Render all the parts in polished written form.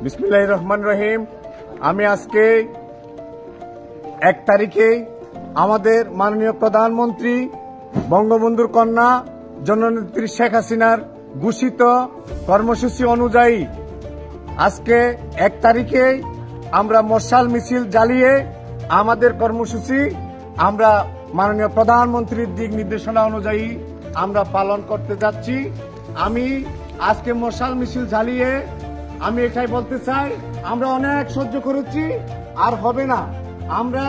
বিসমিল্লাহির রহমানির রহিম। আমি আজকে 1 তারিখে আমাদের মাননীয় প্রধানমন্ত্রী বঙ্গবন্ধুর কন্যা জননেত্রী শেখ হাসিনার ঘোষিত কর্মসূচি অনুযায়ী আজকে 1 তারিখে আমরা মশাল মিছিল জ্বালিয়ে আমাদের কর্মসূচি আমরা মাননীয় প্রধানমন্ত্রীর দিক নির্দেশনা অনুযায়ী আমরা পালন করতে যাচ্ছি। আমি আজকে মশাল মিছিল জ্বালিয়ে আমি এটাই বলতে চাই, আমরা অনেক সহ্য করেছি, আর হবে না। আমরা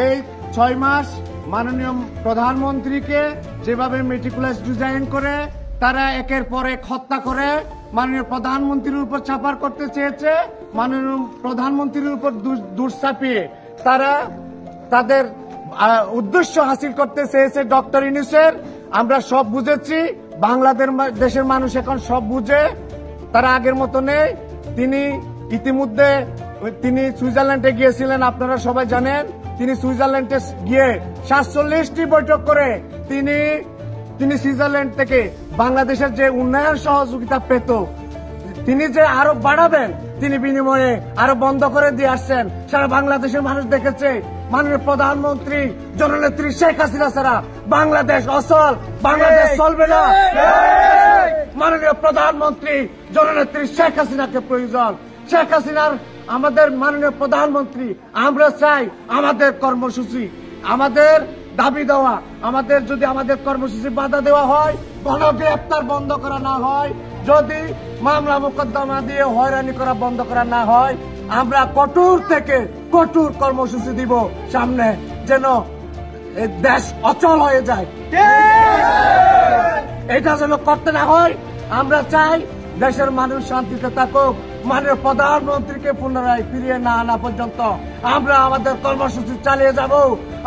এই 6 মাস মাননীয় প্রধানমন্ত্রীকে যেভাবে মেটিকুলাস ডিজাইন করে তারা একের পর এক হত্যা করে মাননীয় প্রধানমন্ত্রীর উপর চাপার করতে চেয়েছে, মাননীয় প্রধানমন্ত্রীর উপর দোষ চাপিয়ে তারা তাদের উদ্দেশ্য হাসিল করতে চেয়েছে ডক্টর ইউনূসের। আমরা সব বুঝেছি, বাংলাদেশের মানুষ এখন সব বুঝে, তারা আগের মতো নেই। তিনি ইতিমধ্যে সুইজারল্যান্ডে গিয়েছিলেন, আপনারা সবাই জানেন। তিনি সুইজারল্যান্ডে গিয়ে 47টি বৈঠক করে তিনি সুইজারল্যান্ড থেকে বাংলাদেশের যে উন্নয়ন সহযোগিতা পেত তিনি যে আরো বাড়াবেন তিনি বিনিময়ে আরো বন্ধ করে দিয়ে আসছেন। সারা বাংলাদেশের মানুষ দেখেছে মাননীয় প্রধানমন্ত্রী জননেত্রী শেখ হাসিনা ছাড়া বাংলাদেশ অচল, বাংলাদেশ চলবে না। মাননীয় প্রধানমন্ত্রী জননেত্রী শেখ হাসিনাকে প্রয়োজন। শেখ হাসিনার আমাদের মাননীয় প্রধানমন্ত্রী, আমরা চাই আমাদের কর্মসূচি, আমাদের দাবি দেওয়া, যদি আমাদের কর্মসূচি বাধা দেওয়া হয়, গণগ্রেপ্তার বন্ধ করা না হয়, যদি মামলা মোকদ্দমা দিয়ে হয়রানি করা বন্ধ করা না হয়, আমরা কঠোর থেকে কঠোর কর্মসূচি দিব সামনে, যেন দেশ অচল হয়ে যায়। এটা যেন করতে না হয়। আমরা চাই দেশের মানুষ শান্তিতে থাকুক। মাননীয় প্রধানমন্ত্রীকে পুনরায় ফিরিয়ে না আনা পর্যন্ত আমরা আমাদের কর্মসূচি চালিয়ে যাব।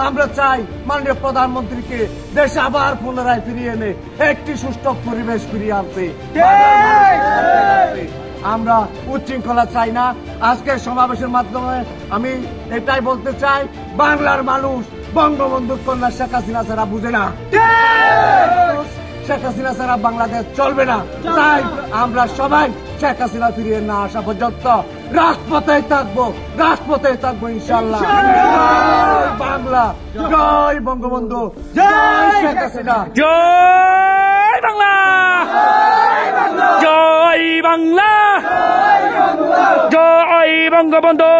আমরা চাই মাননীয় প্রধানমন্ত্রীকে দেশে আবার পুনরায় ফিরিয়ে এনে একটি সুষ্ঠু পরিবেশ ফিরিয়ে আনতে। আমরা উচ্ছৃঙ্খলা চাই না। আজকের সমাবেশের মাধ্যমে আমি এটাই বলতে চাই, বাংলার মানুষ বঙ্গবন্ধুর কন্যা শেখ হাসিনা ছাড়া বুঝে না। শেখ হাসিনা ছাড়া বাংলাদেশ চলবে না। তাই আমরা সবাই শেখ হাসিনা ফিরিয়ে না আসা পর্যন্ত রাজপথেই থাকবো ইনশাল্লাহ। জয় বাংলা, জয় বঙ্গবন্ধু, জয় শেখ হাসিনা, জয় বাংলা, জয় বাংলা, জয় বঙ্গবন্ধু।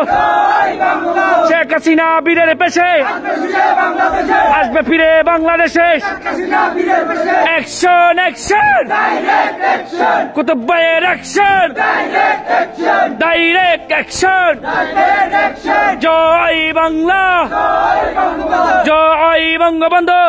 শেখ হাসিনা বীরের পেশে আসবে ফিরে বাংলাদেশে। অ্যাকশন অ্যাকশন, কুতুব ভাইয়ের অ্যাকশন, ডাইরেক্ট অ্যাকশন। জয় বাংলা, জয় বঙ্গবন্ধু।